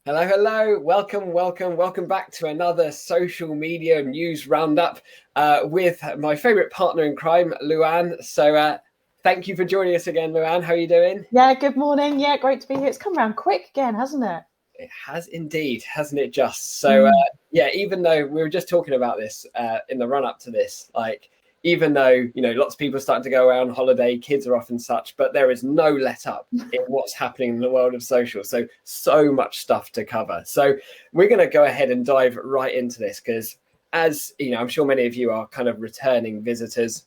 Hello, hello. Welcome back to another social media news roundup with my favourite partner in crime, Luann. So thank you for joining us again, Luann. How are you doing? Yeah, good morning. Yeah, great to be here. It's come around quick again, hasn't it? It has indeed, hasn't it just? So yeah, even though we were just talking about this in the run up to this, even though, lots of people are starting to go away on holiday, kids are off and such, but there is no let up in what's happening in the world of social. So much stuff to cover. So we're going to go ahead and dive right into this because, as you know, I'm sure many of you are kind of returning visitors.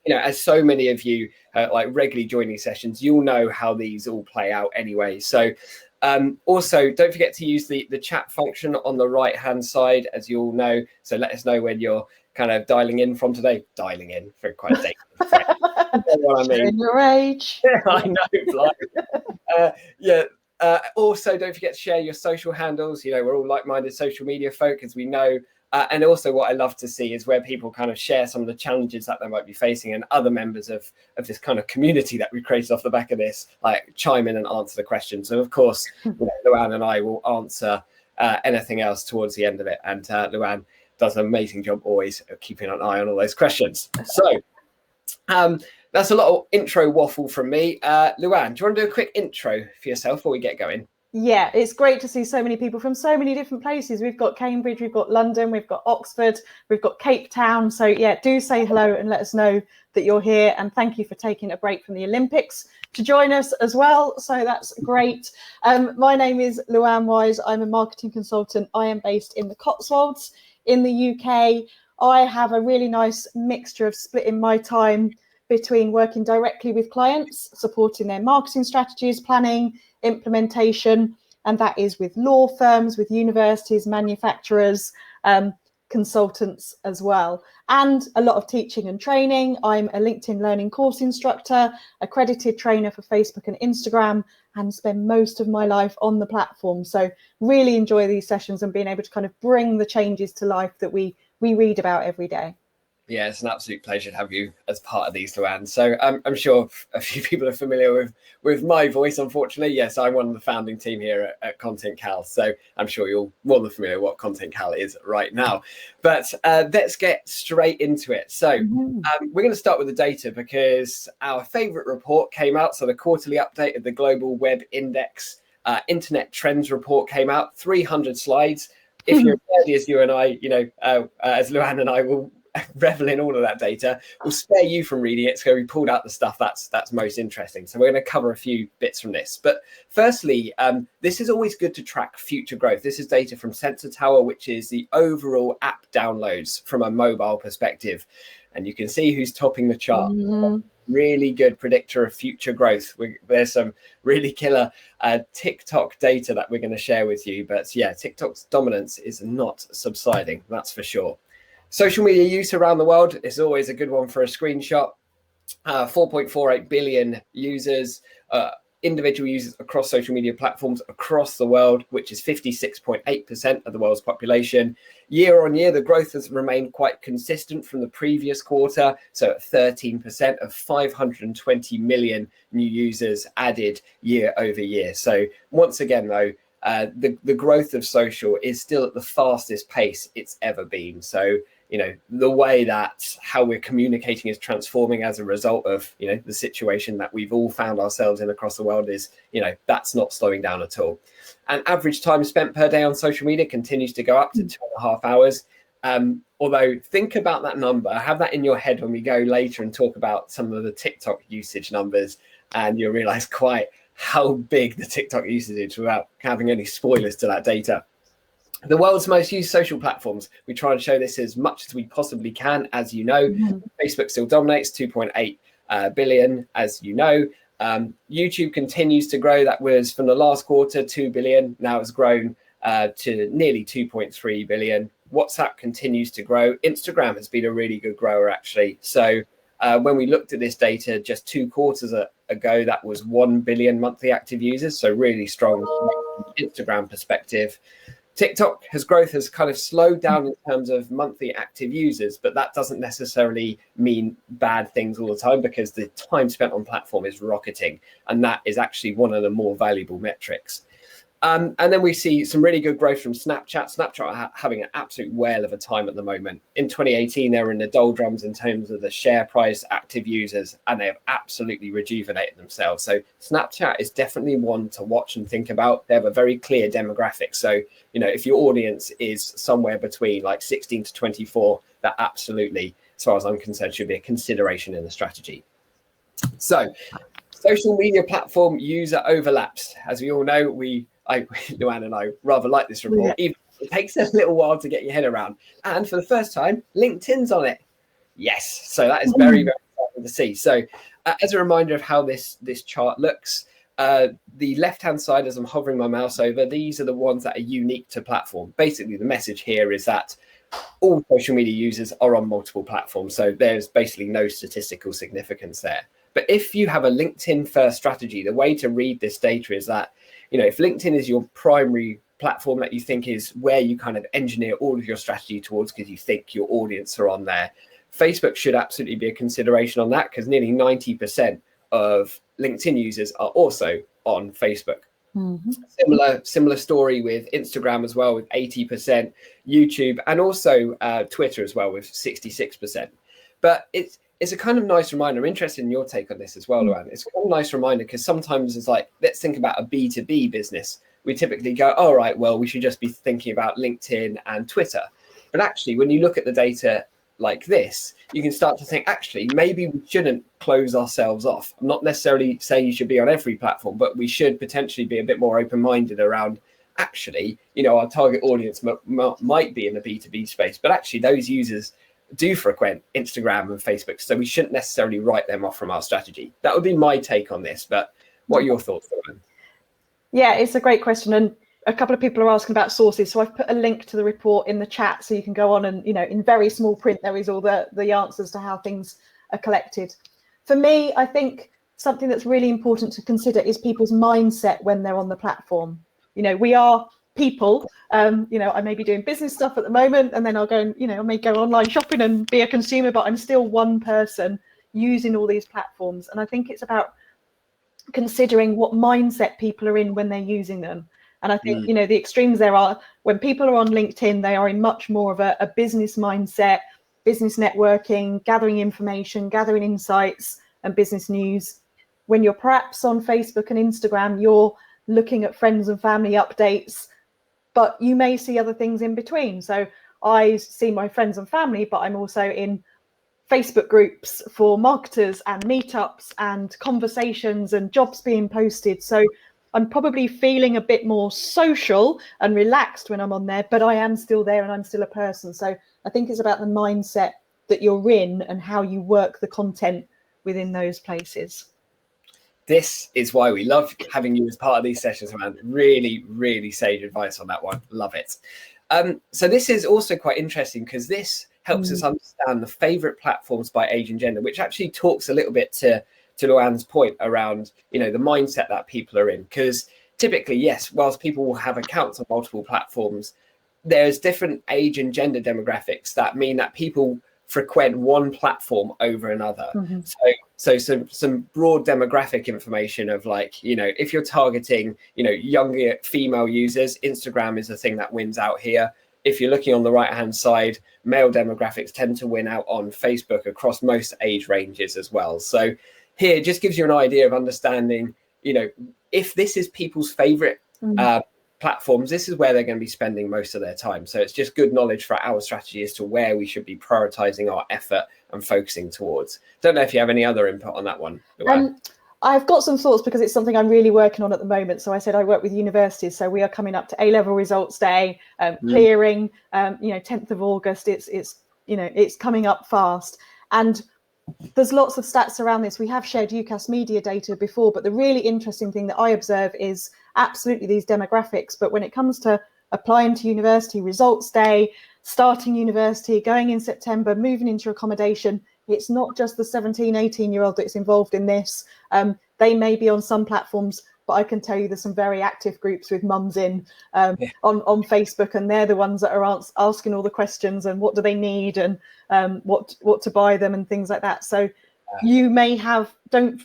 As so many of you regularly joining sessions, you'll know how these all play out anyway. So also, don't forget to use the chat function on the right hand side, as you all know. So let us know when you're kind of dialing in from today. Dialing in for quite a day. You know what I mean? Your age. I know. Also, don't forget to share your social handles. We're all like-minded social media folk, as we know. And also what I love to see is where people kind of share some of the challenges that they might be facing, and other members of this kind of community that we created off the back of this, chime in and answer the questions. So of course, Luann and I will answer anything else towards the end of it. And Luann does an amazing job always of keeping an eye on all those questions. So that's a lot of intro waffle from me. Luann, do you want to do a quick intro for yourself before we get going? Yeah, it's great to see so many people from so many different places. We've got Cambridge, we've got London, we've got Oxford, we've got Cape Town. So yeah, do say hello and let us know that you're here. And thank you for taking a break from the Olympics to join us as well. So that's great. My name is Luann Wise. I'm a marketing consultant. I am based in the Cotswolds in the UK. I have a really nice mixture of splitting my time between working directly with clients, supporting their marketing strategies, planning, implementation, and that is with law firms, with universities, manufacturers, consultants as well, and a lot of teaching and training. I'm a LinkedIn Learning course instructor, accredited trainer for Facebook and Instagram, and spend most of my life on the platform. So really enjoy these sessions and being able to kind of bring the changes to life that we read about every day. Yeah, it's an absolute pleasure to have you as part of these, Luann. So I'm sure a few people are familiar with my voice, unfortunately. Yes, I'm one of the founding team here at Content Cal. So I'm sure you're more than familiar with what Content Cal is right now. But let's get straight into it. So we're going to start with the data because our favorite report came out. So the quarterly update of the Global Web Index Internet Trends report came out, 300 slides. If you're as nerdy as you and I, as Luann and I will revel in all of that data, we'll spare you from reading it. So we pulled out the stuff that's most interesting. So we're going to cover a few bits from this. But firstly, this is always good to track future growth. This is data from Sensor Tower, which is the overall app downloads from a mobile perspective. And you can see who's topping the chart. Really good predictor of future growth. There's some really killer TikTok data that we're going to share with you. But yeah, TikTok's dominance is not subsiding, that's for sure. Social media use around the world is always a good one for a screenshot. 4.48 billion users, individual users across social media platforms across the world, which is 56.8% of the world's population. Year on year, the growth has remained quite consistent from the previous quarter. So at 13% of 520 million new users added year over year. So once again, though, the growth of social is still at the fastest pace it's ever been. So the way that how we're communicating is transforming as a result of, the situation that we've all found ourselves in across the world is, that's not slowing down at all. And average time spent per day on social media continues to go up to 2.5 hours. Although think about that number, have that in your head when we go later and talk about some of the TikTok usage numbers, and you'll realize quite how big the TikTok usage is without having any spoilers to that data. The world's most used social platforms. We try and show this as much as we possibly can. As you know, Facebook still dominates, 2.8 billion, as you know. YouTube continues to grow. That was from the last quarter, 2 billion. Now it's grown to nearly 2.3 billion. WhatsApp continues to grow. Instagram has been a really good grower, actually. So when we looked at this data just 2 quarters ago, that was 1 billion monthly active users. So really strong from Instagram perspective. TikTok growth has kind of slowed down in terms of monthly active users, but that doesn't necessarily mean bad things all the time, because the time spent on platform is rocketing, and that is actually one of the more valuable metrics. And then we see some really good growth from Snapchat. Snapchat are having an absolute whale of a time at the moment. In 2018, they were in the doldrums in terms of the share price, active users, and they have absolutely rejuvenated themselves. So Snapchat is definitely one to watch and think about. They have a very clear demographic. So, if your audience is somewhere between like 16 to 24, that absolutely, as far as I'm concerned, should be a consideration in the strategy. So social media platform user overlaps. As we all know, Luann and I rather like this report. Yeah. Even it takes a little while to get your head around. And for the first time, LinkedIn's on it. Yes. So that is very, very exciting to see. So as a reminder of how this chart looks, the left-hand side, as I'm hovering my mouse over, these are the ones that are unique to platform. Basically, the message here is that all social media users are on multiple platforms. So there's basically no statistical significance there. But if you have a LinkedIn first strategy, the way to read this data is that, if LinkedIn is your primary platform that you think is where you kind of engineer all of your strategy towards because you think your audience are on there, Facebook should absolutely be a consideration on that because nearly 90% of LinkedIn users are also on Facebook. Mm-hmm. Similar story with Instagram as well, with 80%, YouTube, and also Twitter as well with 66%. But it's a kind of nice reminder. I'm interested in your take on this as well, Luann. It's a kind of nice reminder because sometimes it's like, let's think about a B2B business. We typically go, all right, well, we should just be thinking about LinkedIn and Twitter. But actually, when you look at the data like this, you can start to think, actually, maybe we shouldn't close ourselves off. I'm not necessarily saying you should be on every platform, but we should potentially be a bit more open-minded around, actually, our target audience might be in the B2B space, but actually those users do frequent Instagram and Facebook, so we shouldn't necessarily write them off from our strategy. That would be my take on this, but what are your thoughts, Lauren? Yeah, it's a great question, and a couple of people are asking about sources, so I've put a link to the report in the chat so you can go on and, in very small print, there is all the answers to how things are collected. For me, I think something that's really important to consider is people's mindset when they're on the platform. We are people. I may be doing business stuff at the moment, and then I'll go and, I may go online shopping and be a consumer, but I'm still one person using all these platforms. And I think it's about considering what mindset people are in when they're using them. And I think, the extremes there are when people are on LinkedIn, they are in much more of a business mindset, business networking, gathering information, gathering insights and business news. When you're perhaps on Facebook and Instagram, you're looking at friends and family updates, but you may see other things in between. So I see my friends and family, but I'm also in Facebook groups for marketers and meetups and conversations and jobs being posted. So I'm probably feeling a bit more social and relaxed when I'm on there, but I am still there and I'm still a person. So I think it's about the mindset that you're in and how you work the content within those places. This is why we love having you as part of these sessions, man. Really, really sage advice on that one. Love it. So this is also quite interesting because this helps us understand the favorite platforms by age and gender, which actually talks a little bit to Luann's point around, the mindset that people are in. Because typically, yes, whilst people will have accounts on multiple platforms, there's different age and gender demographics that mean that people frequent one platform over another. So some broad demographic information of like, if you're targeting, younger female users, Instagram is the thing that wins out here. If you're looking on the right hand side, male demographics tend to win out on Facebook across most age ranges as well. So here it just gives you an idea of understanding, if this is people's favorite platforms, this is where they're going to be spending most of their time. So it's just good knowledge for our strategy as to where we should be prioritizing our effort and focusing towards. Don't know if you have any other input on that one. I've got some thoughts because it's something I'm really working on at the moment. So I said I work with universities, so we are coming up to A-level results day, clearing, 10th of August. It's coming up fast, and there's lots of stats around this. We have shared UCAS media data before, but the really interesting thing that I observe is absolutely these demographics. But when it comes to applying to university, results day, starting university, going in September, moving into accommodation, it's not just the 17, 18-year-old that's involved in this. They may be on some platforms, but I can tell you there's some very active groups with mums in on Facebook, and they're the ones that are asking all the questions and what do they need and what to buy them and things like that. So you may don't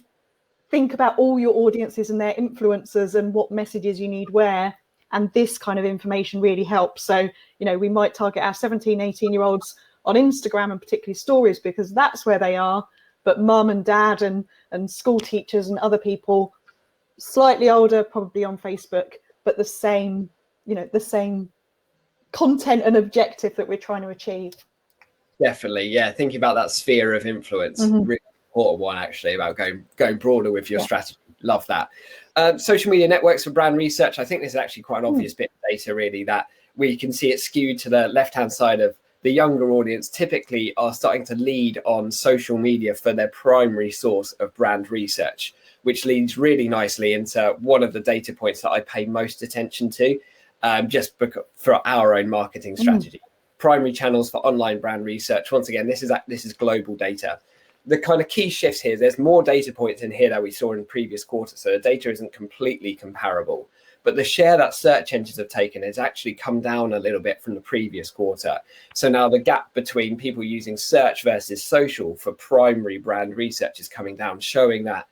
think about all your audiences and their influencers and what messages you need where. And this kind of information really helps. So, we might target our 17, 18-year-olds on Instagram and particularly stories because that's where they are. But mum and dad and school teachers and other people slightly older, probably on Facebook, but the same content and objective that we're trying to achieve. Definitely, yeah. Thinking about that sphere of influence, really important one actually, about going broader with your strategy. Love that. Social media networks for brand research. I think this is actually quite an obvious bit of data, really, that we can see it skewed to the left-hand side of the younger audience. Typically are starting to lead on social media for their primary source of brand research, which leads really nicely into one of the data points that I pay most attention to, just for our own marketing strategy. Primary channels for online brand research. Once again, this is global data. The kind of key shifts here, there's more data points in here that we saw in previous quarters, so the data isn't completely comparable. But the share that search engines have taken has actually come down a little bit from the previous quarter. So now the gap between people using search versus social for primary brand research is coming down, showing that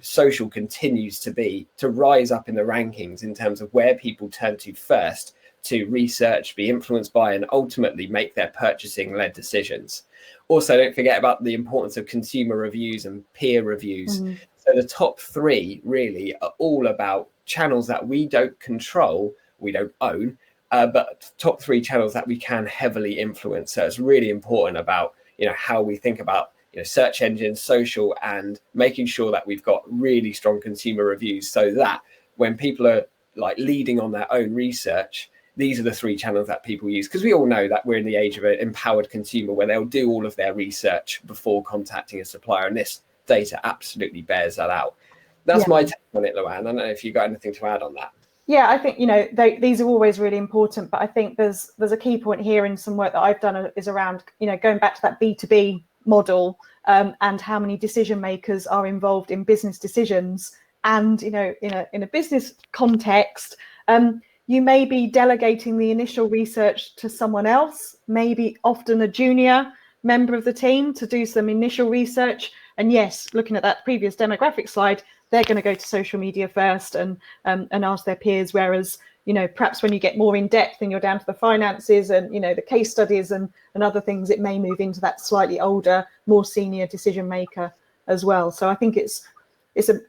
social continues to rise up in the rankings in terms of where people turn to first to research, be influenced by, and ultimately make their purchasing-led decisions. Also, don't forget about the importance of consumer reviews and peer reviews. So the top three really are all about channels that we don't control, we don't own, but top three channels that we can heavily influence. So it's really important about how we think about search engines, social, and making sure that we've got really strong consumer reviews, so that when people are like leading on their own research, these are the three channels that people use, because we all know that we're in the age of an empowered consumer where they'll do all of their research before contacting a supplier, and this data absolutely bears that out. That's my take on it, Luann. I don't know if you got anything to add on that. Yeah, I think these are always really important, but I think there's a key point here in some work that I've done is around going back to that B2B model, and how many decision makers are involved in business decisions. And in a business context, you may be delegating the initial research to someone else, maybe often a junior member of the team, to do some initial research. And yes, looking at that previous demographic slide, they're going to go to social media first and ask their peers. Whereas, perhaps when you get more in depth and you're down to the finances and, the case studies and other things, it may move into that slightly older, more senior decision maker as well. So I think it's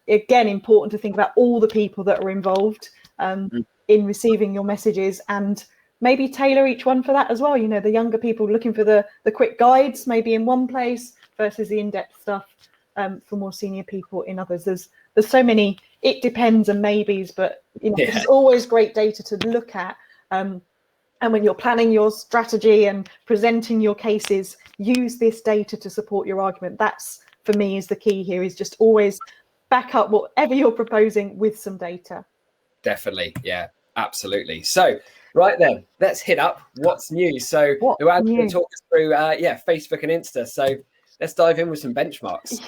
again important to think about all the people that are involved in receiving your messages, and maybe tailor each one for that as well. The younger people looking for the quick guides maybe in one place versus the in-depth stuff for more senior people in others. There's so many it depends and maybes, but there's always great data to look at. And when you're planning your strategy and presenting your cases, use this data to support your argument. That's, for me, is the key here, is just always back up whatever you're proposing with some data. Definitely. Yeah, absolutely. So right then, let's hit up what's new. So Luann can talk us through Facebook and Insta. So let's dive in with some benchmarks.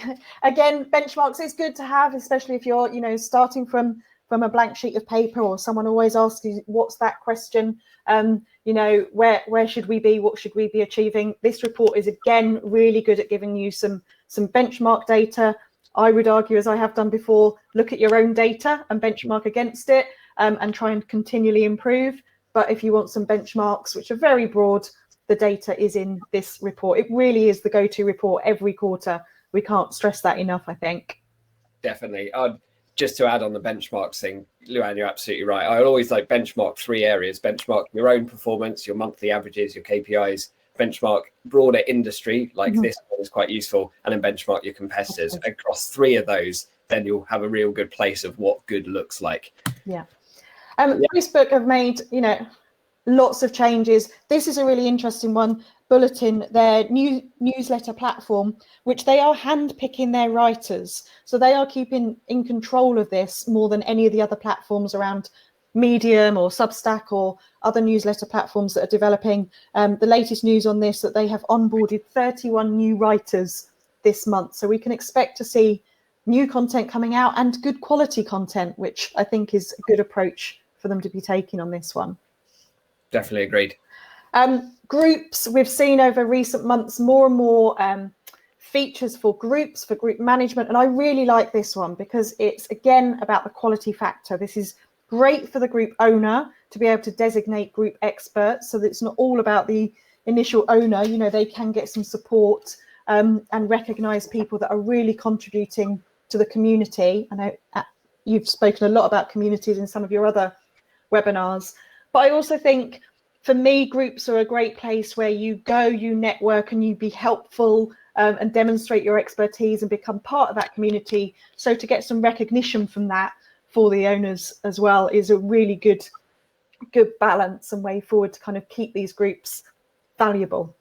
Again, benchmarks is good to have, especially if you're starting from a blank sheet of paper, or someone always asks you, what's that question? Where should we be? What should we be achieving? This report is again really good at giving you some benchmark data. I would argue, as I have done before, look at your own data and benchmark against it, and try and continually improve. But if you want some benchmarks, which are very broad, the data is in this report. It really is the go-to report every quarter. We can't stress that enough, I think. Definitely. Just to add on the benchmarks thing, Luann, you're absolutely right. I always benchmark three areas: benchmark your own performance, your monthly averages, your KPIs, benchmark broader industry, this one is quite useful, and then benchmark your competitors. Across three of those, then you'll have a real good place of what good looks like. Facebook have made lots of changes. This is a really interesting one. Bulletin, their new newsletter platform, which they are handpicking their writers, so they are keeping in control of this more than any of the other platforms around Medium or Substack or other newsletter platforms that are developing. The latest news on this, that they have onboarded 31 new writers this month, so we can expect to see new content coming out and good quality content, which I think is a good approach for them to be taking on this one. Definitely agreed. Groups, we've seen over recent months more and more features for groups, for group management, and I really like this one because it's again about the quality factor. This is great for the group owner to be able to designate group experts, so that it's not all about the initial owner. You know, they can get some support and recognise people that are really contributing to the community. I know you've spoken a lot about communities in some of your other webinars, but I also think for me, groups are a great place where you go, you network, and you be helpful and demonstrate your expertise and become part of that community. So to get some recognition from that for the owners as well is a really good balance and way forward to kind of keep these groups valuable,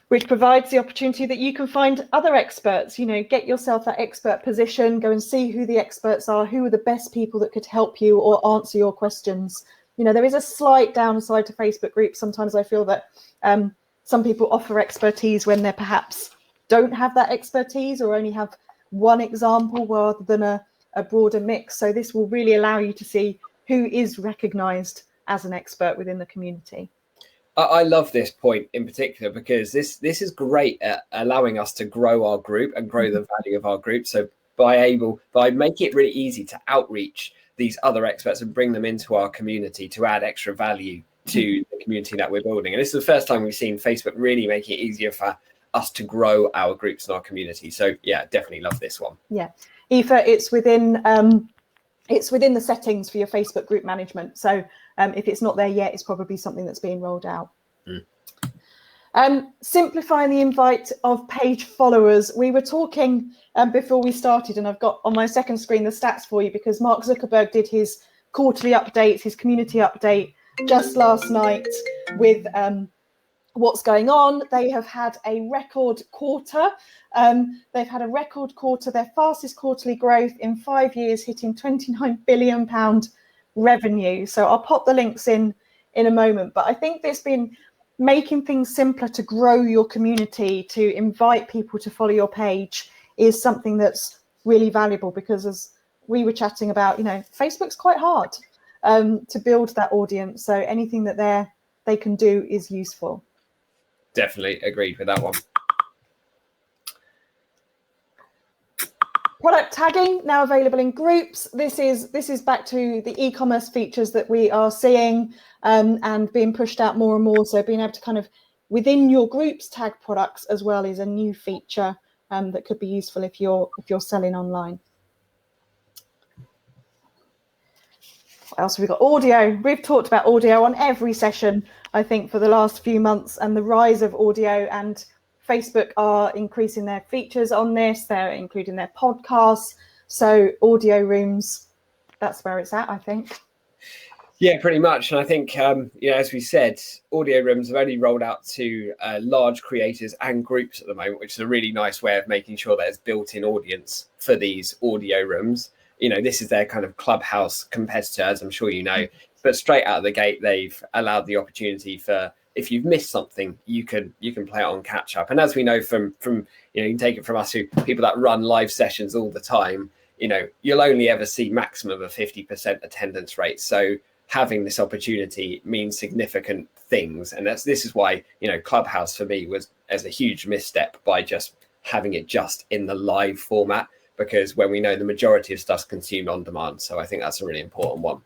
which provides the opportunity that you can find other experts. You know, get yourself that expert position, go and see who the experts are, who are the best people that could help you or answer your questions. You know, there is a slight downside to Facebook groups. Sometimes I feel that some people offer expertise when they perhaps don't have that expertise or only have one example rather than a broader mix. So this will really allow you to see who is recognised as an expert within the community. I love this point in particular because this is great at allowing us to grow our group and grow the value of our group. So by making it really easy to outreach these other experts and bring them into our community to add extra value to the community that we're building. And this is the first time we've seen Facebook really make it easier for us to grow our groups and our community. So yeah, definitely love this one. Yeah, Aoife, it's within the settings for your Facebook group management. So if it's not there yet, it's probably something that's being rolled out. Simplifying the invite of page followers. We were talking before we started, and I've got on my second screen the stats for you because Mark Zuckerberg did his quarterly updates, his community update just last night with what's going on. They have had a record quarter. They've had a record quarter, their fastest quarterly growth in 5 years, hitting £29 billion revenue. So I'll pop the links in a moment. But I think there's been making things simpler to grow your community, to invite people to follow your page is something that's really valuable, because as we were chatting about, you know, Facebook's quite hard to build that audience. So anything that they can do is useful. Definitely agreed with that one. Product tagging now available in groups. This is back to the e-commerce features that we are seeing and being pushed out more and more. So being able to kind of within your groups tag products as well is a new feature that could be useful if you're selling online. What else have we got? Audio. We've talked about audio on every session, I think, for the last few months, and the rise of audio. And Facebook are increasing their features on this. They're including their podcasts. So audio rooms, that's where it's at, I think. Yeah, pretty much. And I think, as we said, audio rooms have only rolled out to large creators and groups at the moment, which is a really nice way of making sure there's built-in audience for these audio rooms. You know, this is their kind of Clubhouse competitor, as I'm sure you know. But straight out of the gate, they've allowed the opportunity for, if you've missed something, you can play it on catch up. And as we know from you can take it from us, who people that run live sessions all the time, you know, you'll only ever see maximum of 50% attendance rate. So having this opportunity means significant things. And this is why, you know, Clubhouse for me was as a huge misstep by just having it just in the live format, because when we know the majority of stuff's consumed on demand. So I think that's a really important one.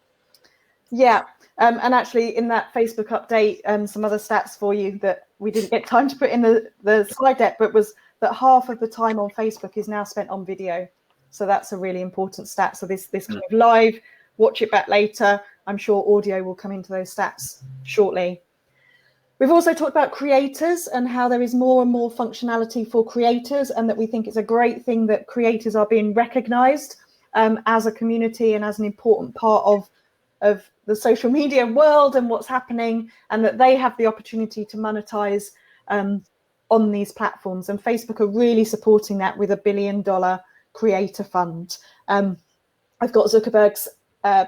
Yeah. And actually in that Facebook update, some other stats for you that we didn't get time to put in the slide deck, but was that half of the time on Facebook is now spent on video. So that's a really important stat. So this kind of live, watch it back later. I'm sure audio will come into those stats shortly. We've also talked about creators and how there is more and more functionality for creators, and that we think it's a great thing that creators are being recognized as a community and as an important part of the social media world and what's happening, and that they have the opportunity to monetize on these platforms. And Facebook are really supporting that with $1 billion creator fund. I've got Zuckerberg's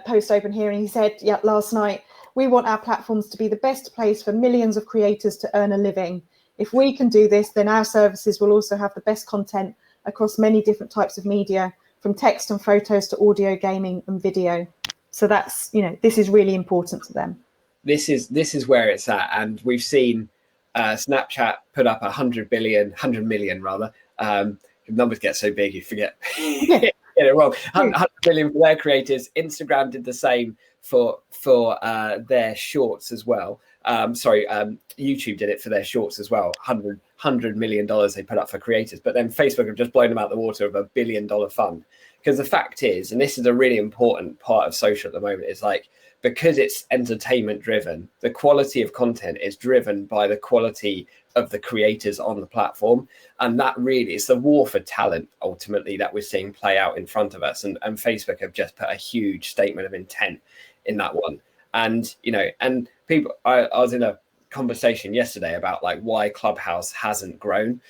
post open here, and he said, last night, we want our platforms to be the best place for millions of creators to earn a living. If we can do this, then our services will also have the best content across many different types of media, from text and photos to audio, gaming and video. So that's, you know, this is really important to them. This is where it's at. And we've seen Snapchat put up 100 million rather. Numbers get so big, you forget get it wrong. 100 million for their creators. Instagram did the same for their shorts as well. YouTube did it for their shorts as well. $100 million they put up for creators. But then Facebook have just blown them out the water of $1 billion fund. Because the fact is, and this is a really important part of social at the moment, is like, because it's entertainment driven, the quality of content is driven by the quality of the creators on the platform. And that really is the war for talent, ultimately, that we're seeing play out in front of us. And Facebook have just put a huge statement of intent in that one. And, and people, I was in a conversation yesterday about like why Clubhouse hasn't grown.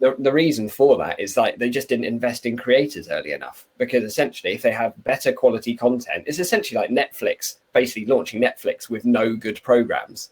The reason for that is like they just didn't invest in creators early enough, because essentially if they have better quality content, it's essentially like Netflix basically launching Netflix with no good programs.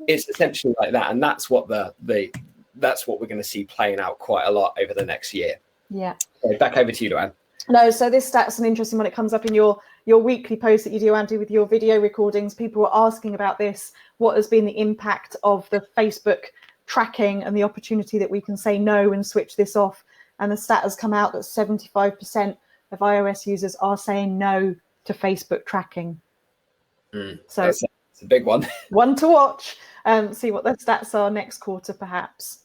It's essentially like that, and that's what that's what we're going to see playing out quite a lot over the next year. Yeah. So back over to you, Luann. No, so this stat's an interesting one. It comes up in your weekly post that you do, Andy, with your video recordings. People were asking about this. What has been the impact of the Facebook tracking and the opportunity that we can say no and switch this off? And the stat has come out that 75% of iOS users are saying no to Facebook tracking. So it's a big one. One to watch. See what the stats are next quarter, perhaps.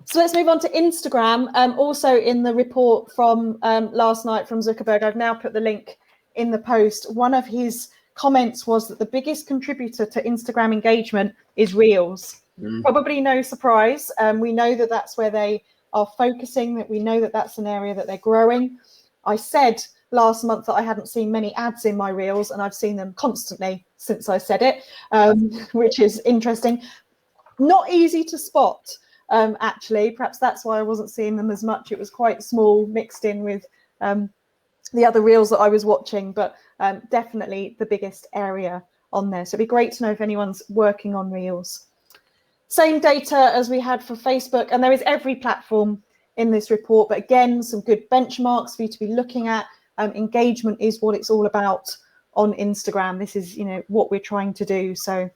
So let's move on to Instagram. Also in the report from last night from Zuckerberg, I've now put the link in the post. One of his comments was that the biggest contributor to Instagram engagement is Reels. Probably no surprise. We know that that's where they are focusing, that we know that that's an area that they're growing. I said last month that I hadn't seen many ads in my Reels, and I've seen them constantly since I said it, which is interesting. Not easy to spot, actually. Perhaps that's why I wasn't seeing them as much. It was quite small, mixed in with the other Reels that I was watching, but definitely the biggest area on there. So it'd be great to know if anyone's working on Reels. Same data as we had for Facebook, and there is every platform in this report, but again, some good benchmarks for you to be looking at. Engagement is what it's all about on Instagram. This is, what we're trying to do. So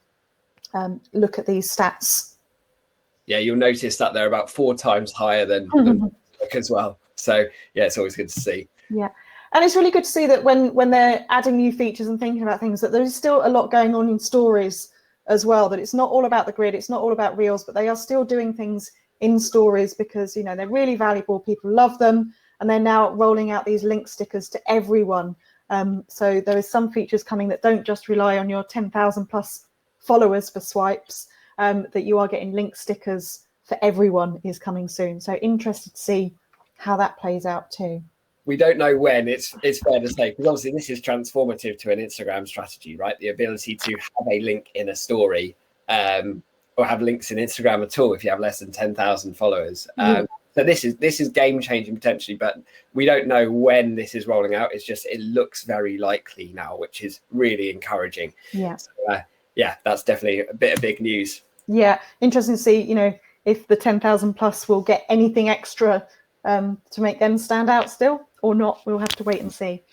look at these stats. Yeah, you'll notice that they're about 4 times higher than Facebook as well. So yeah, it's always good to see. Yeah. And it's really good to see that when they're adding new features and thinking about things, that there's still a lot going on in stories as well, that it's not all about the grid, it's not all about Reels, but they are still doing things in stories because, they're really valuable. People love them, and they're now rolling out these link stickers to everyone. So there is some features coming that don't just rely on your 10,000 plus followers for swipes, that you are getting link stickers for everyone is coming soon. So interested to see how that plays out too. We don't know when, it's fair to say, because obviously this is transformative to an Instagram strategy, right? The ability to have a link in a story, or have links in Instagram at all if you have less than 10,000 followers. So this is game changing potentially, but we don't know when this is rolling out. It's just, it looks very likely now, which is really encouraging. Yeah. So, that's definitely a bit of big news. Yeah, interesting to see, if the 10,000 plus will get anything extra to make them stand out still or not. We'll have to wait and see.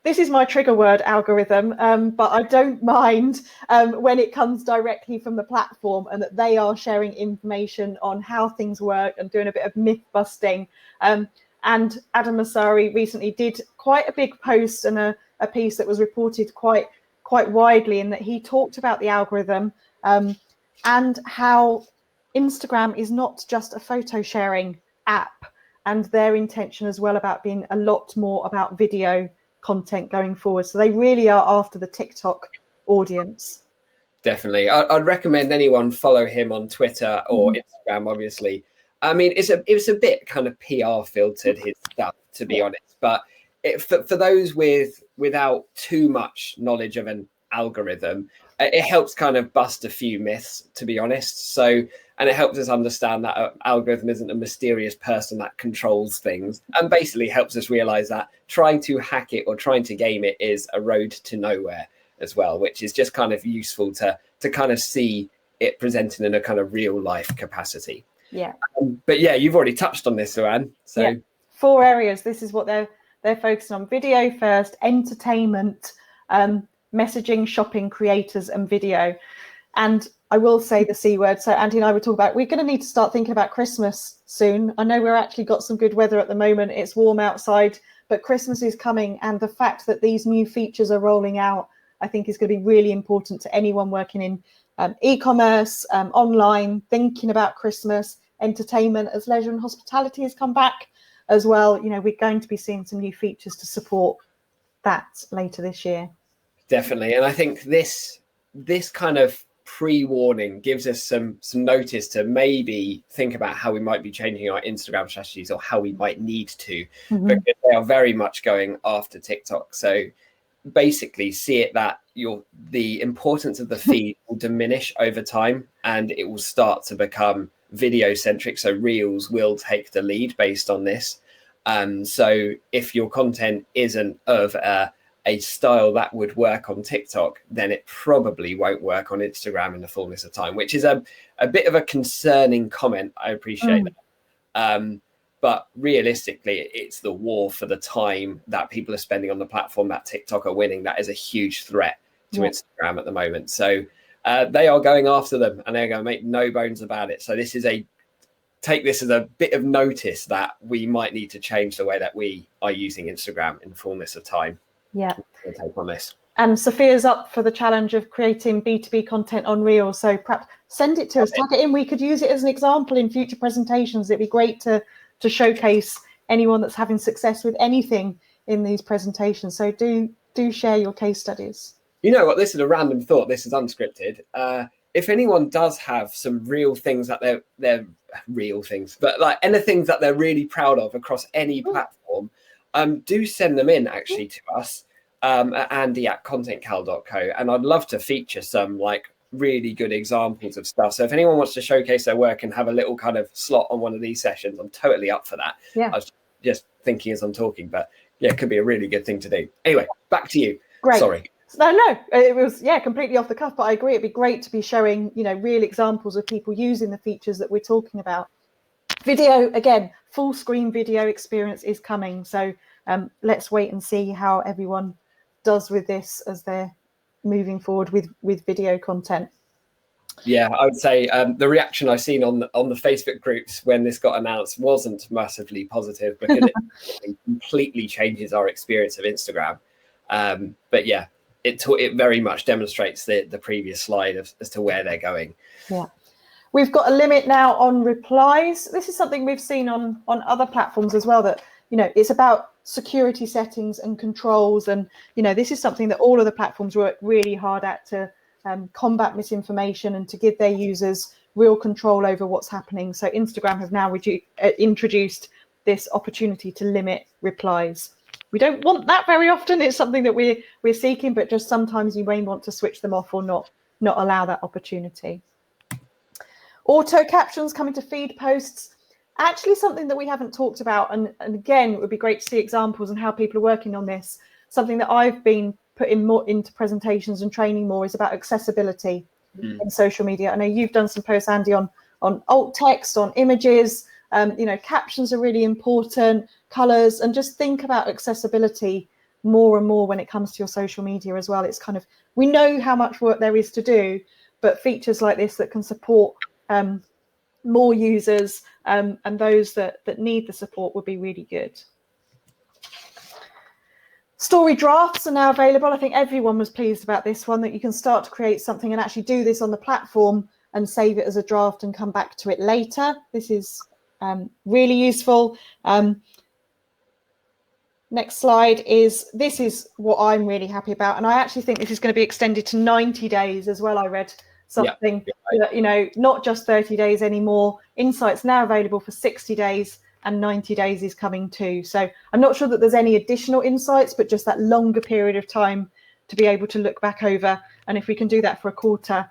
This is my trigger word, algorithm, but I don't mind when it comes directly from the platform and that they are sharing information on how things work and doing a bit of myth busting. And Adam Moseri recently did quite a big post and a piece that was reported quite widely, in that he talked about the algorithm and how Instagram is not just a photo sharing app, and their intention as well about being a lot more about video content going forward. So they really are after the TikTok audience. Definitely. I'd recommend anyone follow him on Twitter or Instagram, obviously. I mean, it was a bit kind of PR filtered, his stuff, to be honest. But for those without too much knowledge of an algorithm, it helps kind of bust a few myths, to be honest. So, and it helps us understand that an algorithm isn't a mysterious person that controls things, and basically helps us realize that trying to hack it or trying to game it is a road to nowhere as well, which is just kind of useful to kind of see it presented in a kind of real life capacity. Yeah. But yeah, you've already touched on this, Luann. So yeah. 4 areas. This is what they're focused on: video first, entertainment, messaging, shopping, creators, and video. And I will say the C word. So Andy and I were talking about, we're going to need to start thinking about Christmas soon. I know we're actually got some good weather at the moment. It's warm outside, but Christmas is coming. And the fact that these new features are rolling out, I think is going to be really important to anyone working in e-commerce, online, thinking about Christmas, entertainment as leisure and hospitality has come back as well. You know, we're going to be seeing some new features to support that later this year. Definitely. And I think this kind of pre-warning gives us some notice to maybe think about how we might be changing our Instagram strategies, or how we might need to, because they are very much going after TikTok. So basically see it that the importance of the feed will diminish over time, and it will start to become video centric. So reels will take the lead based on this. So if your content isn't of a style that would work on TikTok, then it probably won't work on Instagram in the fullness of time, which is a bit of a concerning comment. I appreciate that. But realistically, it's the war for the time that people are spending on the platform that TikTok are winning. That is a huge threat to Instagram at the moment. So they are going after them, and they're going to make no bones about it. So take this as a bit of notice that we might need to change the way that we are using Instagram in the fullness of time. Yeah. Take on this. And Sophia's up for the challenge of creating B2B content on Reels. So perhaps send it to us, tag it in. We could use it as an example in future presentations. It'd be great to showcase anyone that's having success with anything in these presentations. So do share your case studies. You know what? This is a random thought. This is unscripted. If anyone does have some real things that they're real things, but like anything that they're really proud of across any platform, do send them in actually to us at andy@contentcal.co, and I'd love to feature some like really good examples of stuff. So if anyone wants to showcase their work and have a little kind of slot on one of these sessions, I'm totally up for that. Yeah. I was just thinking as I'm talking, but yeah, it could be a really good thing to do. Anyway, back to you. Great. Sorry. No, it was completely off the cuff, but I agree. It'd be great to be showing, real examples of people using the features that we're talking about. Video, again, full screen video experience is coming. So let's wait and see how everyone does with this as they're moving forward with video content. Yeah, I would say the reaction I've seen on the Facebook groups when this got announced wasn't massively positive, because it completely changes our experience of Instagram. But yeah, it very much demonstrates the previous slide as to where they're going. Yeah. We've got a limit now on replies. This is something we've seen on other platforms as well, that, it's about security settings and controls. And, this is something that all of the platforms work really hard at to combat misinformation and to give their users real control over what's happening. So Instagram have now introduced this opportunity to limit replies. We don't want that very often. It's something that we're seeking, but just sometimes you may want to switch them off or not allow that opportunity. Auto captions coming to feed posts. Actually something that we haven't talked about, and again, it would be great to see examples and how people are working on this. Something that I've been putting more into presentations and training more is about accessibility in social media. I know you've done some posts, Andy, on alt text, on images. Captions are really important, colors, and just think about accessibility more and more when it comes to your social media as well. It's kind of, we know how much work there is to do, but features like this that can support more users and those that need the support would be really good. Story drafts are now available. I think everyone was pleased about this one, that you can start to create something and actually do this on the platform and save it as a draft and come back to it later. This is really useful. Next slide this is what I'm really happy about. And I actually think this is going to be extended to 90 days as well. I read something that, not just 30 days anymore. Insights now available for 60 days and 90 days is coming too. So I'm not sure that there's any additional insights, but just that longer period of time to be able to look back over. And if we can do that for a quarter,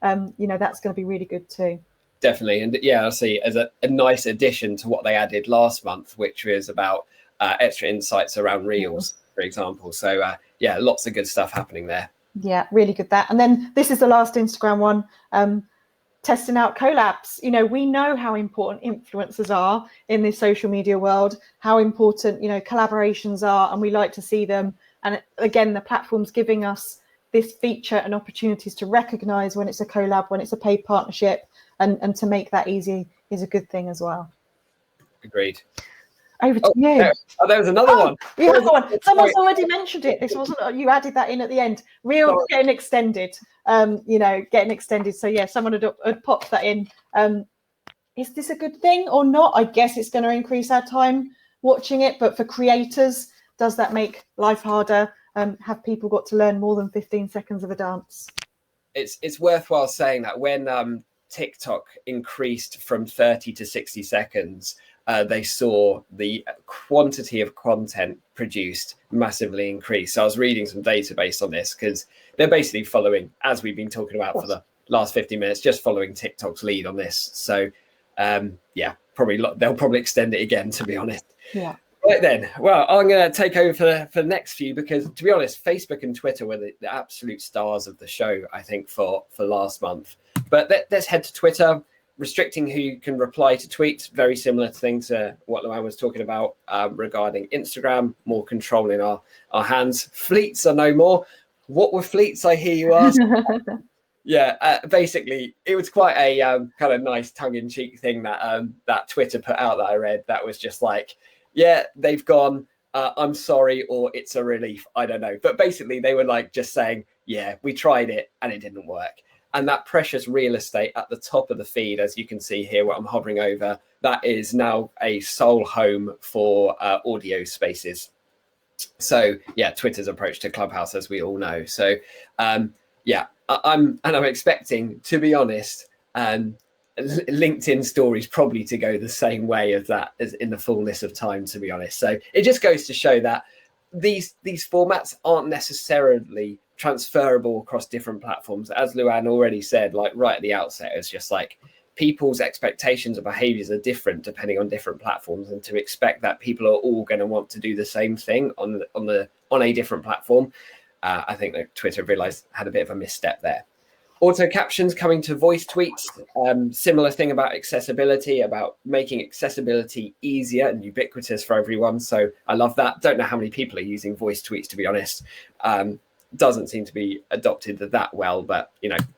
that's going to be really good too. Definitely. And yeah, I see as a nice addition to what they added last month, which was about extra insights around Reels, for example. So lots of good stuff happening there. Yeah, really good that. And then this is the last Instagram one, testing out collabs. We know how important influencers are in this social media world, how important, collaborations are, and we like to see them. And again, the platform's giving us this feature and opportunities to recognize when it's a collab, when it's a paid partnership, and to make that easy is a good thing as well. Agreed. Over to you. There was another one. You have one. Someone's already mentioned it. This wasn't, you added that in at the end. Reels getting extended. Getting extended. So yeah, someone had popped that in. Is this a good thing or not? I guess it's going to increase our time watching it, but for creators, does that make life harder? Have people got to learn more than 15 seconds of a dance? It's worthwhile saying that when TikTok increased from 30 to 60 seconds, they saw the quantity of content produced massively increase. So I was reading some data based on this, because they're basically following, as we've been talking about for the last 50 minutes, just following TikTok's lead on this. So they'll probably extend it again, to be honest. Yeah. Right then, well, I'm going to take over for the next few, because to be honest, Facebook and Twitter were the absolute stars of the show, I think, for last month. But let's head to Twitter. Restricting who can reply to tweets, very similar to things to what Luann was talking about regarding Instagram, more control in our hands. Fleets are no more. What were fleets, I hear you ask? Yeah, basically, it was quite a kind of nice tongue-in-cheek thing that Twitter put out that I read. That was just like, yeah, they've gone, I'm sorry, or it's a relief. I don't know. But basically, they were like just saying, yeah, we tried it and it didn't work. And that precious real estate at the top of the feed, as you can see here, what I'm hovering over, that is now a sole home for audio spaces. So yeah, Twitter's approach to Clubhouse, as we all know. So I'm expecting, to be honest, LinkedIn stories probably to go the same way as that, as in the fullness of time, to be honest. So it just goes to show that these formats aren't necessarily transferable across different platforms. As Luann already said, like right at the outset, it's just like people's expectations and behaviors are different depending on different platforms, and to expect that people are all going to want to do the same thing on a different platform, I think that Twitter realized had a bit of a misstep there. Auto captions coming to voice tweets, similar thing about accessibility, about making accessibility easier and ubiquitous for everyone. So I love that. Don't know how many people are using voice tweets, to be honest. Doesn't seem to be adopted that well, but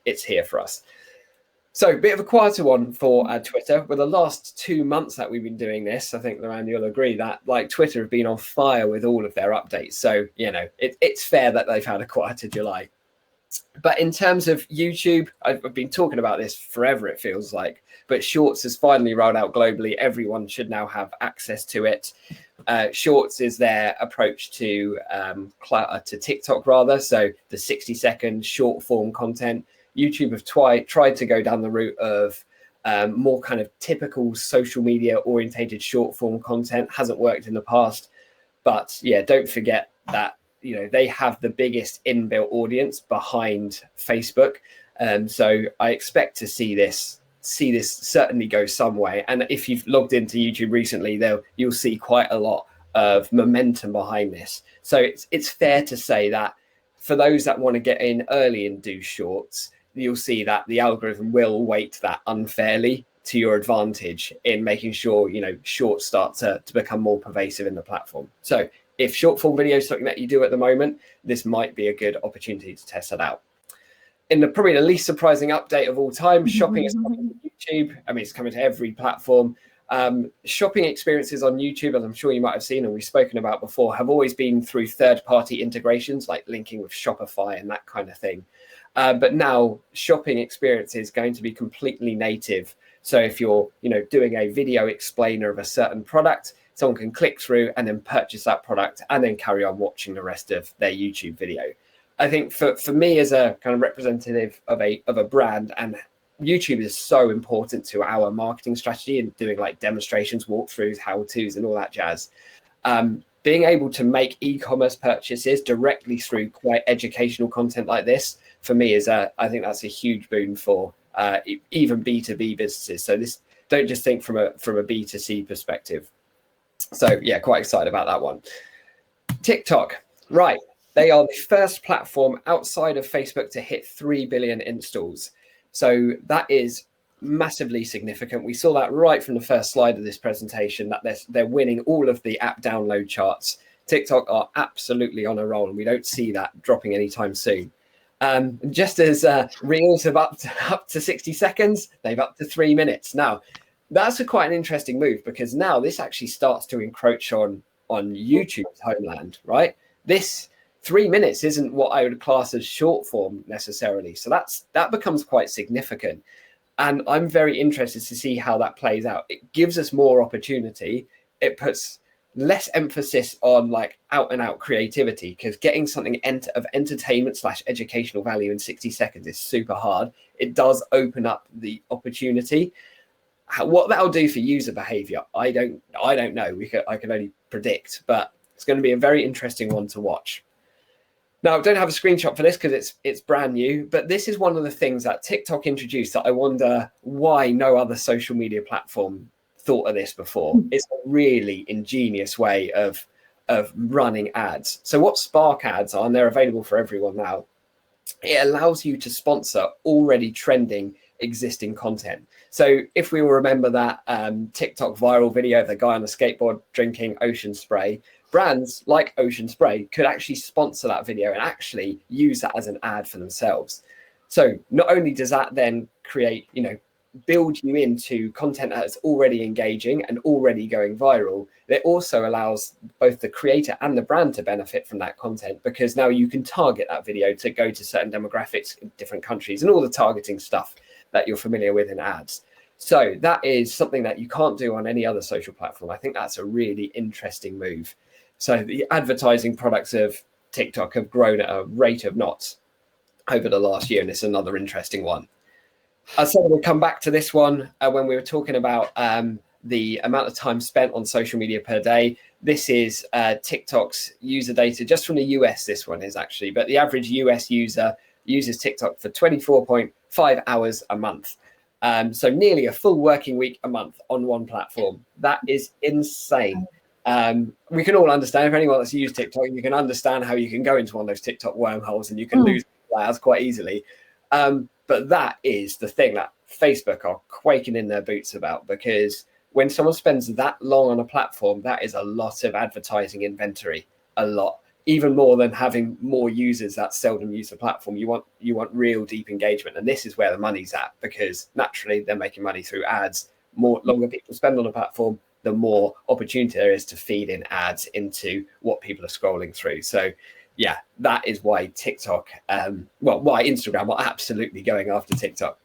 it's here for us. So a bit of a quieter one for Twitter. With the last 2 months that we've been doing this, I think, Luann, you'll agree that like Twitter have been on fire with all of their updates. So it's fair that they've had a quieter July. But in terms of YouTube, I've been talking about this forever, it feels like, but Shorts has finally rolled out globally. Everyone should now have access to it. Shorts is their approach to TikTok, rather. So the 60-second short form content. YouTube have tried to go down the route of more kind of typical social media orientated short form content. Hasn't worked in the past. But yeah, don't forget that they have the biggest inbuilt audience behind Facebook. So I expect to see this certainly go some way. And if you've logged into YouTube recently, you'll see quite a lot of momentum behind this. So it's fair to say that for those that want to get in early and do shorts, you'll see that the algorithm will weight that unfairly to your advantage in making sure, shorts start to become more pervasive in the platform. So if short form video is something that you do at the moment, this might be a good opportunity to test that out. In probably the least surprising update of all time, shopping is coming to YouTube. I mean, it's coming to every platform. Shopping experiences on YouTube, as I'm sure you might have seen and we've spoken about before, have always been through third-party integrations like linking with Shopify and that kind of thing. But now shopping experience is going to be completely native. So if you're, doing a video explainer of a certain product, someone can click through and then purchase that product and then carry on watching the rest of their YouTube video. I think for me as a kind of representative of a brand, and YouTube is so important to our marketing strategy and doing like demonstrations, walkthroughs, how-tos and all that jazz. Being able to make e-commerce purchases directly through quite educational content like this, for me, I think that's a huge boon for even B2B businesses. So this, don't just think from a B2C perspective. So yeah, quite excited about that one. TikTok, right. They are the first platform outside of Facebook to hit 3 billion installs. So that is massively significant. We saw that right from the first slide of this presentation, that they're winning all of the app download charts. TikTok are absolutely on a roll, and we don't see that dropping anytime soon. Just as reels have up to 60 seconds, they've up to 3 minutes. Now, that's quite an interesting move, because now this actually starts to encroach on YouTube's homeland, right? This 3 minutes isn't what I would class as short form necessarily. So that becomes quite significant. And I'm very interested to see how that plays out. It gives us more opportunity. It puts less emphasis on like out and out creativity, because getting something of entertainment / educational value in 60 seconds is super hard. It does open up the opportunity. What that'll do for user behavior, I don't know. I can only predict, but it's going to be a very interesting one to watch. Now, I don't have a screenshot for this because it's brand new, but this is one of the things that TikTok introduced that I wonder why no other social media platform thought of this before. It's a really ingenious way of running ads. So what Spark ads are, and they're available for everyone now, it allows you to sponsor already trending existing content. So if we will remember that TikTok viral video of the guy on the skateboard drinking ocean spray, brands like Ocean Spray could actually sponsor that video and actually use that as an ad for themselves. So not only does that then create, build you into content that's already engaging and already going viral, it also allows both the creator and the brand to benefit from that content, because now you can target that video to go to certain demographics in different countries and all the targeting stuff that you're familiar with in ads. So that is something that you can't do on any other social platform. I think that's a really interesting move. So the advertising products of TikTok have grown at a rate of knots over the last year, and it's another interesting one. I said we'll come back to this one when we were talking about the amount of time spent on social media per day. This is TikTok's user data just from the US. This one is actually, but the average US user uses TikTok for 24.5 hours a month. So nearly a full working week a month on one platform. That is insane. We can all understand, if anyone that's used TikTok, you can understand how you can go into one of those TikTok wormholes and you can lose players quite easily. But that is the thing that Facebook are quaking in their boots about, because when someone spends that long on a platform, that is a lot of advertising inventory, a lot, even more than having more users that seldom use the platform. You want real deep engagement, and this is where the money's at, because naturally they're making money through ads. Longer people spend on a platform, the more opportunity there is to feed in ads into what people are scrolling through. So yeah, that is why TikTok, why Instagram are absolutely going after TikTok.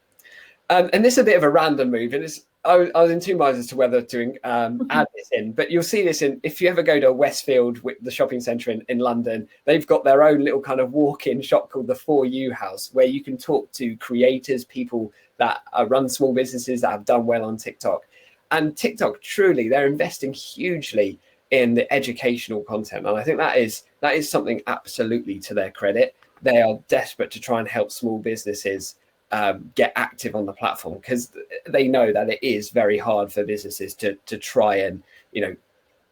And this is a bit of a random move, and I was in two minds as to whether to add this in, but you'll see this if you ever go to Westfield, the shopping centre in London, they've got their own little kind of walk-in shop called the For You House, where you can talk to creators, people that run small businesses that have done well on TikTok. And TikTok, truly, they're investing hugely in the educational content. And I think that is something absolutely to their credit. They are desperate to try and help small businesses get active on the platform, because they know that it is very hard for businesses to try and,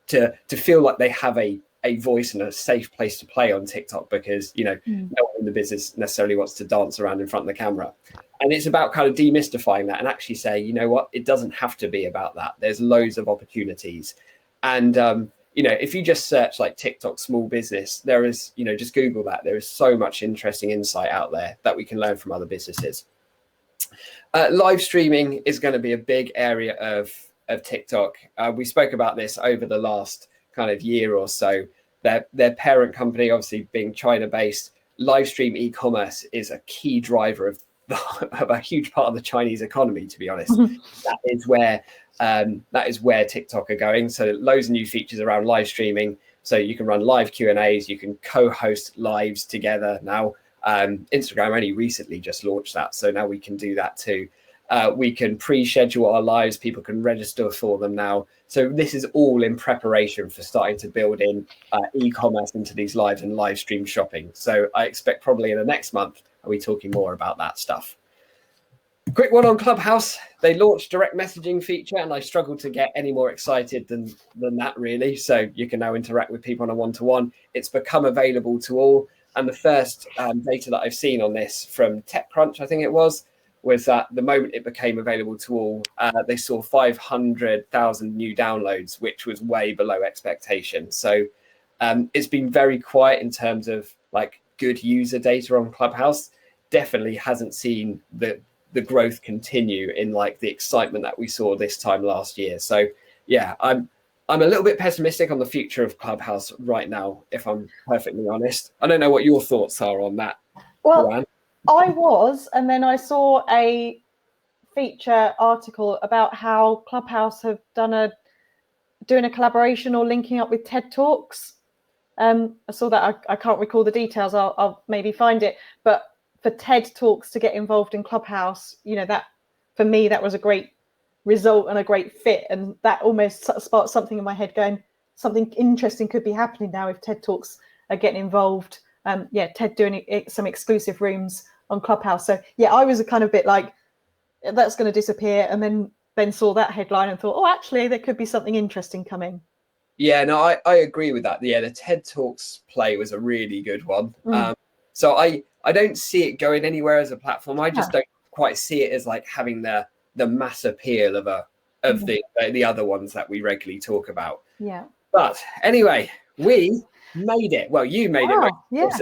to feel like they have a voice and a safe place to play on TikTok, because, no one in the business necessarily wants to dance around in front of the camera. And it's about kind of demystifying that and actually saying, you know what, it doesn't have to be about that. There's loads of opportunities. And, if you just search like TikTok small business, there is, just Google that. There is so much interesting insight out there that we can learn from other businesses. Live streaming is going to be a big area of TikTok. We spoke about this over the last kind of year or so. Their parent company, obviously being China-based, live stream e-commerce is a key driver of a huge part of the Chinese economy, to be honest. That is where TikTok are going. So loads of new features around live streaming. So you can run live Q&As, you can co-host lives together. Now, Instagram only recently just launched that. So now we can do that too. We can pre-schedule our lives. People can register for them now. So this is all in preparation for starting to build in e-commerce into these lives and live stream shopping. So I expect probably in the next month, are we talking more about that stuff. Quick one on Clubhouse. They launched direct messaging feature, and I struggled to get any more excited than that, really. So you can now interact with people on a one-to-one. It's become available to all. And the first data that I've seen on this from TechCrunch, I think it was that the moment it became available to all, they saw 500,000 new downloads, which was way below expectation. So it's been very quiet in terms of like good user data on Clubhouse, definitely hasn't seen the growth continue in like the excitement that we saw this time last year. So yeah, I'm a little bit pessimistic on the future of Clubhouse right now, if I'm perfectly honest. I don't know what your thoughts are on that. Well, Joanne. I was, and then I saw a feature article about how Clubhouse have doing a collaboration or linking up with TED Talks. I saw that. I can't recall the details. I'll maybe find it. But for TED Talks to get involved in Clubhouse, that for me, that was a great result and a great fit. And that almost sparked something in my head going, something interesting could be happening now if TED Talks are getting involved. TED doing some exclusive rooms on Clubhouse. So yeah, I was a kind of bit like, that's going to disappear. And then saw that headline and thought, oh, actually, there could be something interesting coming. Yeah, no, I agree with that. Yeah, the TED Talks play was a really good one. So I don't see it going anywhere as a platform. I just don't quite see it as like having the mass appeal of the other ones that we regularly talk about. Yeah. But anyway, we made it. Well, you made it.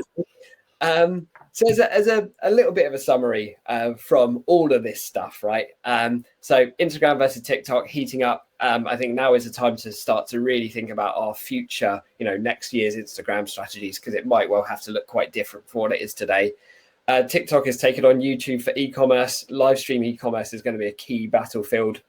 So as a little bit of a summary from all of this stuff, right? So Instagram versus TikTok heating up. I think now is the time to start to really think about our future, next year's Instagram strategies, because it might well have to look quite different from what it is today. TikTok has taken on YouTube for e-commerce. Live stream e-commerce is going to be a key battlefield.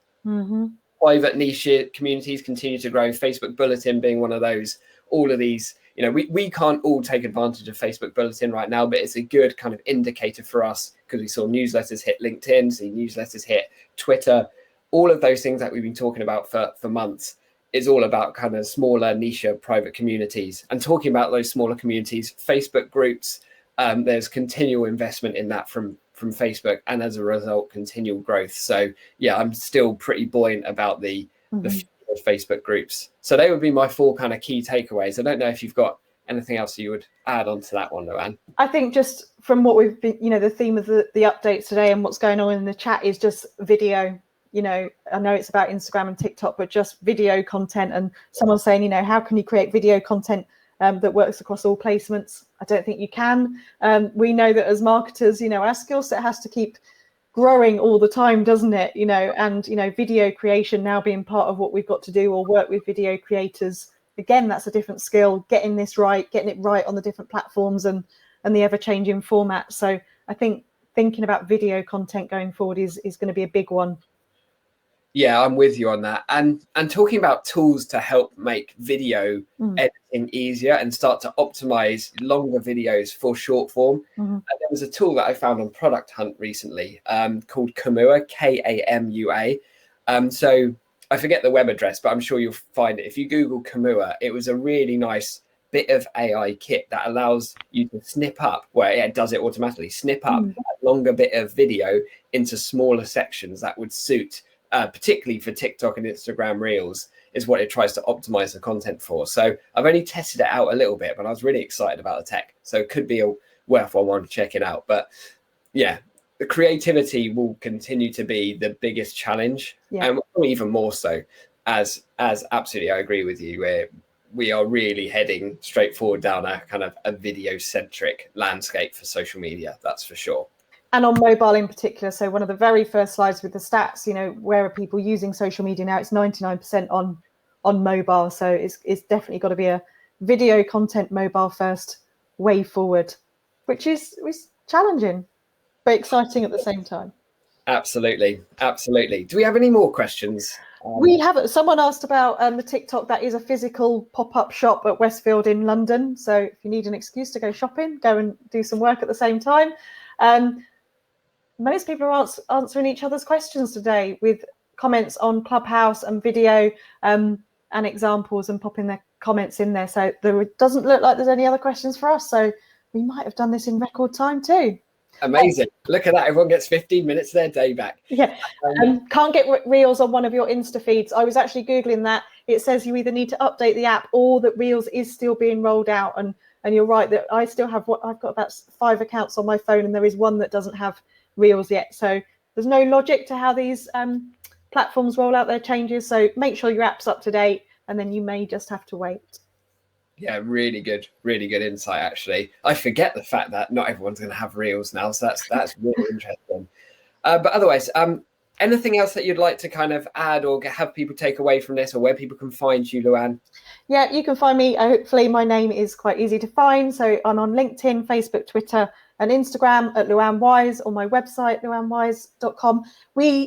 Private niche communities continue to grow. Facebook Bulletin being one of those. All of these, we can't all take advantage of Facebook Bulletin right now, but it's a good kind of indicator for us because we saw newsletters hit LinkedIn, see newsletters hit Twitter. All of those things that we've been talking about for months is all about kind of smaller niche private communities. And talking about those smaller communities, Facebook groups, there's continual investment in that from Facebook, and as a result, continual growth. So yeah, I'm still pretty buoyant about the future of Facebook groups. So they would be my 4 kind of key takeaways. I don't know if you've got anything else you would add on to that one, Joanne. I think just from what we've been, the theme of the updates today and what's going on in the chat is just video. I know it's about Instagram and TikTok, but just video content. And someone's saying, how can you create video content that works across all placements? I don't think you can. We know that as marketers, our skill set has to keep growing all the time, doesn't it? And video creation now being part of what we've got to do, or work with video creators. Again, that's a different skill, getting it right on the different platforms and the ever-changing format. So I think thinking about video content going forward is going to be a big one. Yeah, I'm with you on that. And talking about tools to help make video editing easier and start to optimize longer videos for short form. And there was a tool that I found on Product Hunt recently called Kamua, Kamua. So I forget the web address, but I'm sure you'll find it. If you Google Kamua, it was a really nice bit of AI kit that allows you to snip up, it does it automatically, snip up a longer bit of video into smaller sections that would suit particularly for TikTok and Instagram Reels, is what it tries to optimize the content for. So I've only tested it out a little bit, but I was really excited about the tech. So it could be a worthwhile one to check it out. But yeah, the creativity will continue to be the biggest challenge, and even more so as absolutely, I agree with you, where we are really heading straight forward down a kind of a video-centric landscape for social media, that's for sure. And on mobile in particular. So one of the very first slides with the stats, where are people using social media now? It's 99% on mobile. So it's definitely got to be a video content mobile first way forward, which is challenging, but exciting at the same time. Absolutely. Do we have any more questions? We have. Someone asked about the TikTok. That is a physical pop-up shop at Westfield in London. So if you need an excuse to go shopping, go and do some work at the same time. Most people are answering each other's questions today with comments on Clubhouse and video and examples, and popping their comments in there. So there doesn't look like there's any other questions for us. So we might have done this in record time too. Amazing. Look at that. Everyone gets 15 minutes of their day back. Yeah. Can't get Reels on one of your Insta feeds. I was actually Googling that. It says you either need to update the app or that Reels is still being rolled out. And you're right that I still have I've got about 5 accounts on my phone, and there is one that doesn't have Reels yet. So there's no logic to how these platforms roll out their changes. So make sure your app's up to date, and then you may just have to wait. Yeah, really good insight. Actually, I forget the fact that not everyone's going to have reels now, so that's really interesting. But otherwise, anything else that you'd like to kind of add or have people take away from this, or where people can find you, Luann? Yeah, you can find me. Hopefully, my name is quite easy to find. So I'm on LinkedIn, Facebook, Twitter, and Instagram at Luann Wise, or my website, luannwise.com.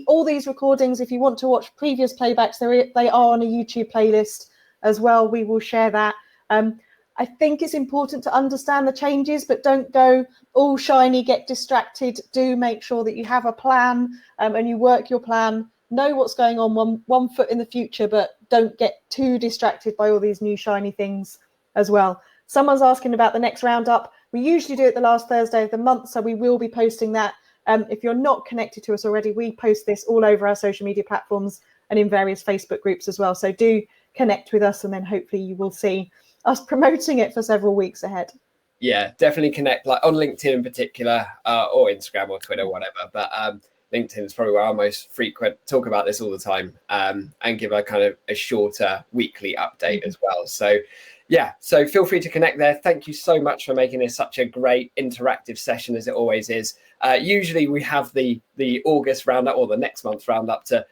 All these recordings, if you want to watch previous playbacks, they are on a YouTube playlist as well. We will share that. I think it's important to understand the changes, but don't go all shiny, get distracted. Do make sure that you have a plan and you work your plan. Know what's going on one foot in the future, but don't get too distracted by all these new shiny things as well. Someone's asking about the next roundup. We usually do it the last Thursday of the month, so we will be posting that. If you're not connected to us already, we post this all over our social media platforms and in various Facebook groups as well. So do connect with us, and then hopefully you will see us promoting it for several weeks ahead. Yeah, definitely connect, like on LinkedIn in particular, or Instagram or Twitter, whatever. But LinkedIn is probably where I most frequent talk about this all the time, and give a kind of a shorter weekly update as well. So yeah, so feel free to connect there. Thank you so much for making this such a great interactive session, as it always is. Usually we have the August roundup or the next month's roundup to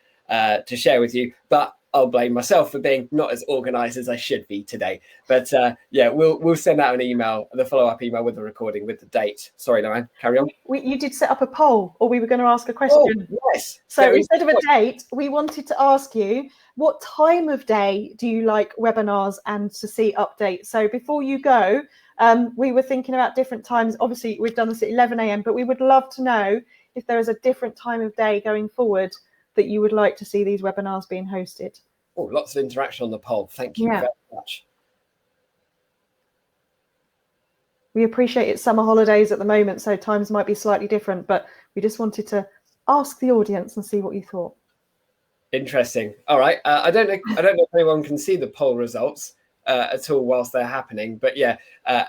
share with you, but I'll blame myself for being not as organized as I should be today. But yeah, we'll send out an email, the follow-up email with the recording with the date. Sorry, Luann, carry on. You did set up a poll, or we were going to ask a question. Oh, yes. So instead of a date, we wanted to ask you, what time of day do you like webinars and to see updates? So before you go, we were thinking about different times. Obviously, we've done this at 11 a.m., but we would love to know if there is a different time of day going forward that you would like to see these webinars being hosted. Oh, lots of interaction on the poll. Thank you very much. We appreciate it's summer holidays at the moment, so times might be slightly different, but we just wanted to ask the audience and see what you thought. Interesting. All right. I don't know if anyone can see the poll results at all whilst they're happening, but yeah,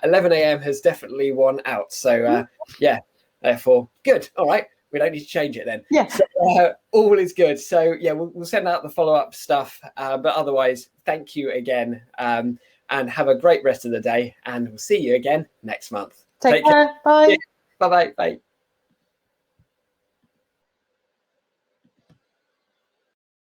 11 a.m. has definitely won out. So yeah, therefore, good. All right. We don't need to change it then. Yeah. So, all is good. So yeah, we'll send out the follow-up stuff. But otherwise, thank you again, and have a great rest of the day. And we'll see you again next month. Take care. Bye. Bye-bye. Bye.